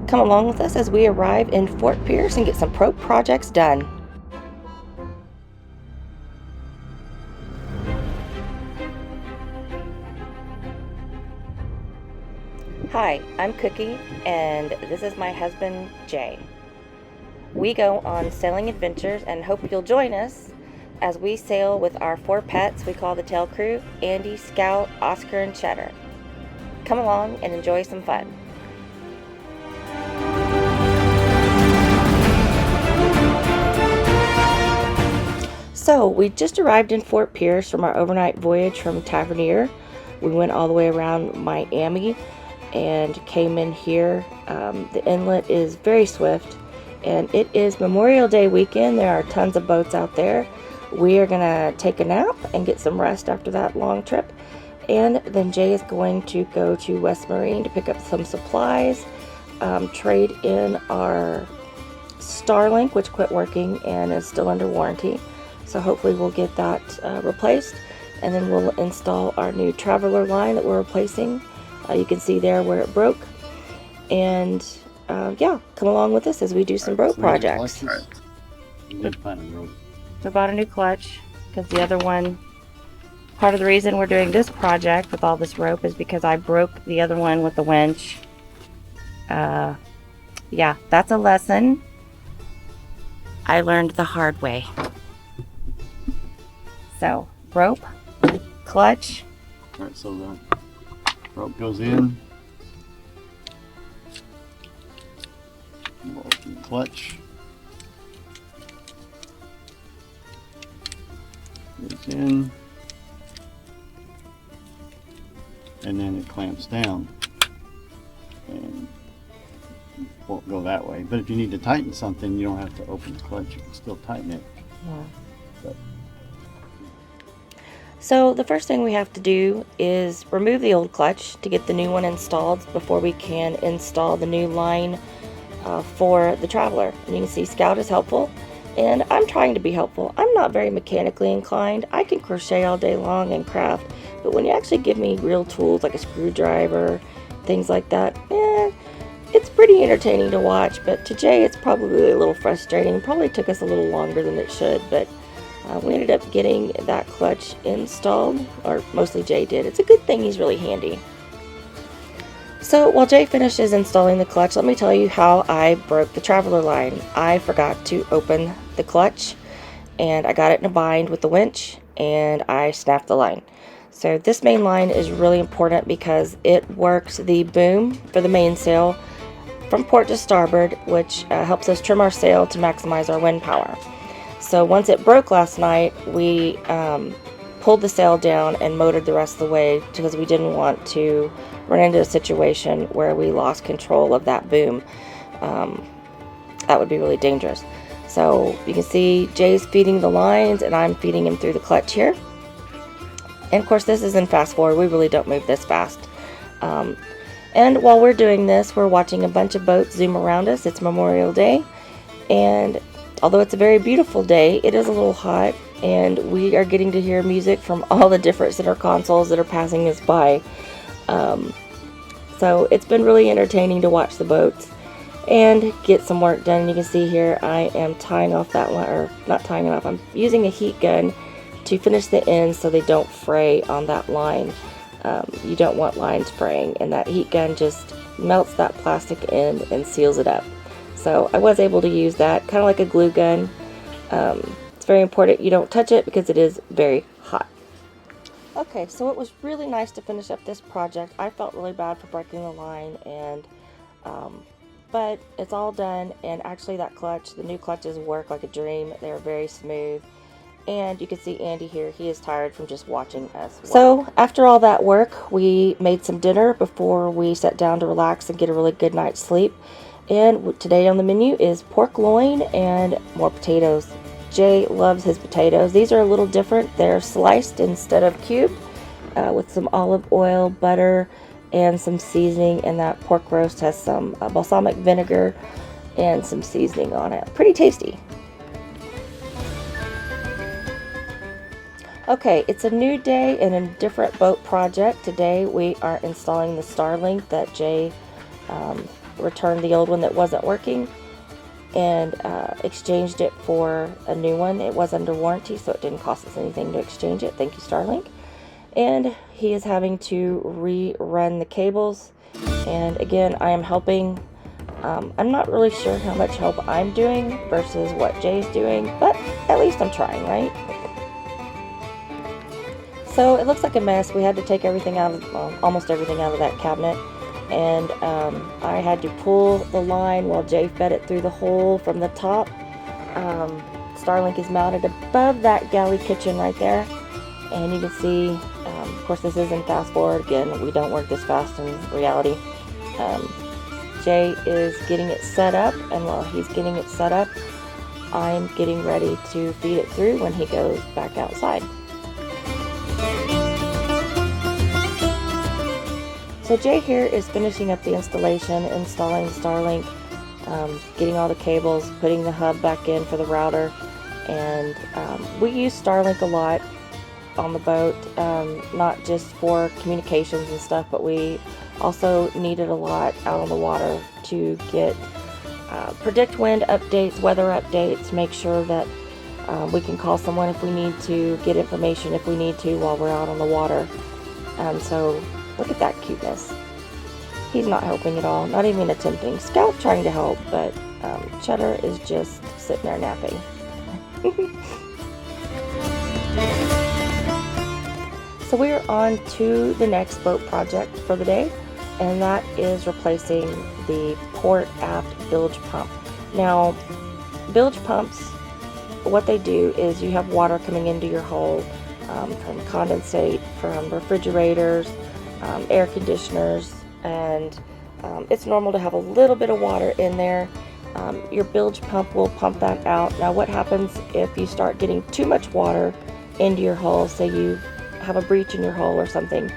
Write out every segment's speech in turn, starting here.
Come along with us as we arrive in Fort Pierce and get some pro projects done. Hi, I'm Cookie, and this is my husband, Jay. We go on sailing adventures and hope you'll join us as we sail with our 4 pets we call the tail crew: Andy, Scout, Oscar, and Cheddar. Come along and enjoy some fun. So we just arrived in Fort Pierce from our overnight voyage from Tavernier. We went all the way around Miami and came in here. The inlet is very swift, and it is Memorial Day weekend. There are tons of boats out there. We are gonna take a nap and get some rest after that long trip, and then Jay is going to go to West Marine to pick up some supplies, trade in our Starlink, which quit working and is still under warranty. So hopefully we'll get that replaced, and then we'll install our new Traveler line that we're replacing. You can see there where it broke. And yeah, come along with us as we do some boat projects. We bought a new clutch because the other one, part of the reason we're doing this project with all this rope is because I broke the other one with the winch. Yeah, that's a lesson I learned the hard way. So, rope, clutch. Alright, so the rope goes in. We'll open the clutch. Goes in. And then it clamps down. And won't go that way. But if you need to tighten something, you don't have to open the clutch. You can still tighten it. Yeah. But so the first thing we have to do is remove the old clutch to get the new one installed before we can install the new line for the Traveler. And you can see Scout is helpful, and I'm trying to be helpful. I'm not very mechanically inclined. I can crochet all day long and craft, but when you actually give me real tools like a screwdriver, things like that, it's pretty entertaining to watch. But to Jay it's probably a little frustrating. Probably took us a little longer than it should, but we ended up getting that clutch installed, or mostly Jay did. It's a good thing he's really handy. So while Jay finishes installing the clutch, let me tell you how I broke the Traveler line. I forgot to open the clutch, and I got it in a bind with the winch, and I snapped the line. So this main line is really important because it works the boom for the mainsail from port to starboard, which helps us trim our sail to maximize our wind power. So once it broke last night, we pulled the sail down and motored the rest of the way because we didn't want to run into a situation where we lost control of that boom. That would be really dangerous. So you can see Jay's feeding the lines and I'm feeding him through the clutch here. And of course this is in fast forward. We really don't move this fast. And while we're doing this, we're watching a bunch of boats zoom around us. It's Memorial Day, and although it's a very beautiful day, it is a little hot, and we are getting to hear music from all the different center consoles that are passing us by. So it's been really entertaining to watch the boats and get some work done. You can see here I am tying off that line, or not tying it off, I'm using a heat gun to finish the ends so they don't fray on that line. You don't want lines fraying, and that heat gun just melts that plastic end and seals it up. So I was able to use that, kind of like a glue gun. It's very important you don't touch it because it is very hot. Okay, so it was really nice to finish up this project. I felt really bad for breaking the line, and but it's all done. And actually that clutch, the new clutches work like a dream. They're very smooth. And you can see Andy here, he is tired from just watching us work. So after all that work, we made some dinner before we sat down to relax and get a really good night's sleep. And today on the menu is pork loin and more potatoes. Jay loves his potatoes. These are a little different. They're sliced instead of cubed with some olive oil, butter, and some seasoning. And that pork roast has some balsamic vinegar and some seasoning on it. Pretty tasty. Okay, it's a new day and a different boat project. Today we are installing the Starlink that Jay returned the old one that wasn't working and exchanged it for a new one. It was under warranty, so it didn't cost us anything to exchange it. Thank you, Starlink. And he is having to rerun the cables. And again, I am helping. I'm not really sure how much help I'm doing versus what Jay's doing, but at least I'm trying, right? So it looks like a mess. We had to take everything out of, well, almost everything out of that cabinet. And I had to pull the line while Jay fed it through the hole from the top. Starlink is mounted above that galley kitchen right there. And you can see, of course this isn't fast forward. Again, we don't work this fast in reality. Jay is getting it set up, and while he's getting it set up, I'm getting ready to feed it through when he goes back outside. So Jay here is finishing up the installation, installing Starlink, getting all the cables, putting the hub back in for the router, and we use Starlink a lot on the boat, not just for communications and stuff, but we also need it a lot out on the water to get predict wind updates, weather updates, make sure that we can call someone if we need to, get information if we need to while we're out on the water. And so look at that cuteness. He's not helping at all, not even attempting. Scout trying to help, but Cheddar is just sitting there napping. So we're on to the next boat project for the day, and that is replacing the port aft bilge pump. Now, bilge pumps, what they do is you have water coming into your hull from condensate, from refrigerators, air conditioners, and it's normal to have a little bit of water in there. Your bilge pump will pump that out. Now what happens if you start getting too much water into your hull, say you have a breach in your hull or something,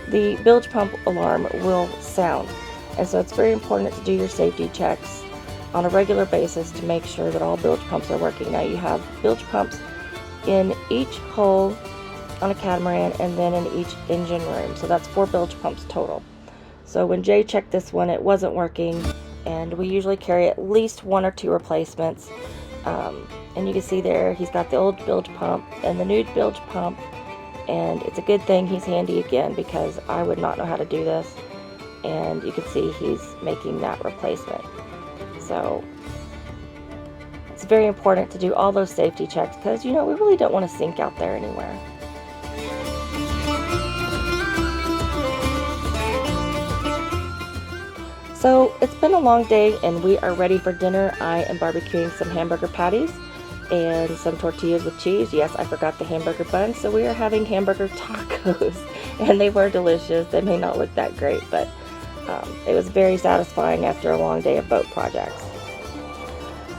the bilge pump alarm will sound. And so it's very important to do your safety checks on a regular basis to make sure that all bilge pumps are working. Now you have bilge pumps in each hull on a catamaran and then in each engine room. So that's 4 bilge pumps total. So when Jay checked this one, it wasn't working, and we usually carry at least 1 or 2 replacements. And you can see there, he's got the old bilge pump and the new bilge pump, and it's a good thing he's handy again because I would not know how to do this. And you can see he's making that replacement. So it's very important to do all those safety checks because, you know, we really don't want to sink out there anywhere. So it's been a long day and we are ready for dinner. I am barbecuing some hamburger patties and some tortillas with cheese. Yes, I forgot the hamburger bun. So we are having hamburger tacos and they were delicious. They may not look that great, but it was very satisfying after a long day of boat projects.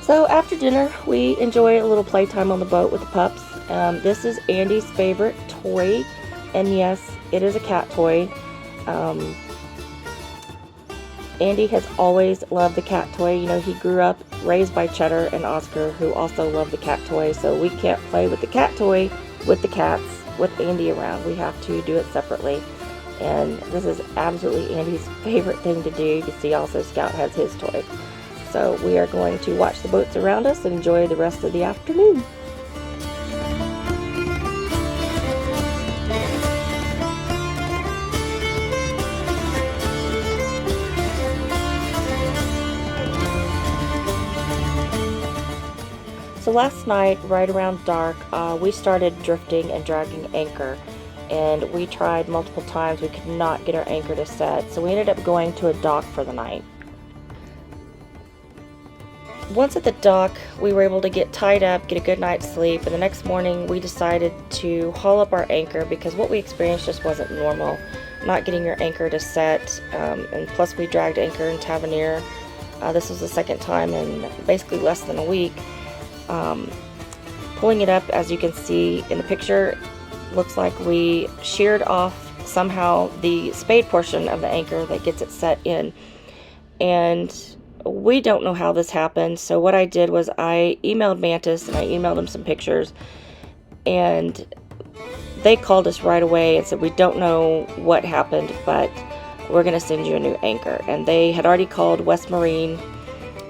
So after dinner, we enjoy a little playtime on the boat with the pups. This is Andy's favorite toy, and yes, it is a cat toy. Andy has always loved the cat toy. You know, he grew up raised by Cheddar and Oscar, who also love the cat toy, so we can't play with the cat toy with the cats with Andy around. We have to do it separately. And this is absolutely Andy's favorite thing to do. You can see also Scout has his toy. So we are going to watch the boats around us and enjoy the rest of the afternoon. So last night, right around dark, we started drifting and dragging anchor. And we tried multiple times. We could not get our anchor to set. So we ended up going to a dock for the night. Once at the dock, we were able to get tied up, get a good night's sleep, and the next morning we decided to haul up our anchor because what we experienced just wasn't normal. Not getting your anchor to set, and plus we dragged anchor in Tavernier. This was the second time in basically less than a week. Pulling it up, as you can see in the picture, looks like we sheared off somehow the spade portion of the anchor that gets it set in. And we don't know how this happened, so what I did was I emailed Mantis and I emailed them some pictures, and they called us right away and said we don't know what happened, but we're going to send you a new anchor. And they had already called West Marine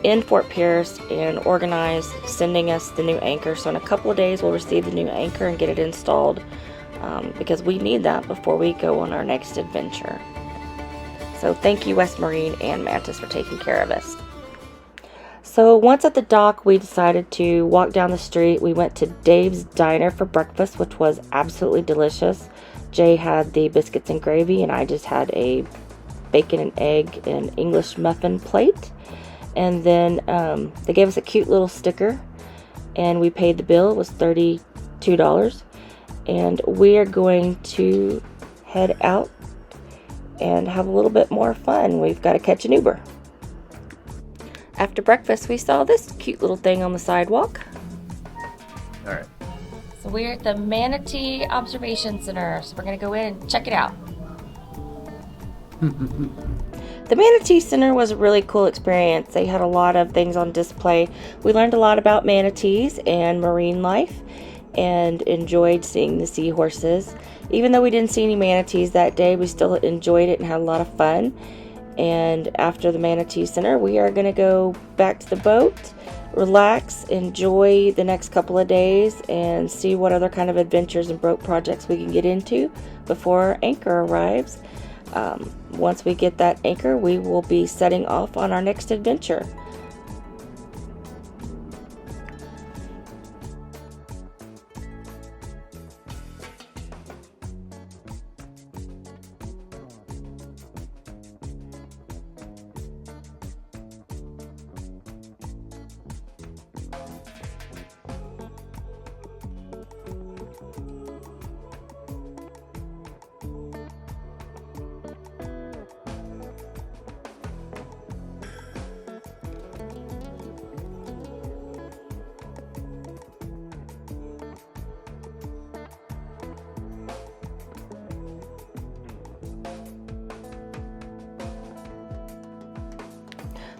in Fort Pierce and organized sending us the new anchor. So in a couple of days we'll receive the new anchor and get it installed, because we need that before we go on our next adventure. So thank you, West Marine and Mantis, for taking care of us. So once at the dock, we decided to walk down the street. We went to Dave's Diner for breakfast, which was absolutely delicious. Jay had the biscuits and gravy, and I just had a bacon and egg and English muffin plate. And then they gave us a cute little sticker, and we paid the bill. It was $32. And we are going to head out and have a little bit more fun. We've got to catch an Uber. After breakfast, we saw this cute little thing on the sidewalk. All right. So we're at the Manatee Observation Center, so we're going to go in and check it out. The Manatee Center was a really cool experience. They had a lot of things on display. We learned a lot about manatees and marine life and enjoyed seeing the seahorses. Even though we didn't see any manatees that day, we still enjoyed it and had a lot of fun. And after the Manatee Center, we are going to go back to the boat, relax, enjoy the next couple of days, and see what other kind of adventures and boat projects we can get into before our anchor arrives. Once we get that anchor, we will be setting off on our next adventure.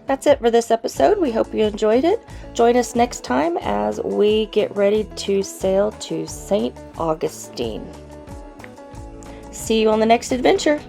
That's it for this episode. We hope you enjoyed it. Join us next time as we get ready to sail to St. Augustine. See you on the next adventure.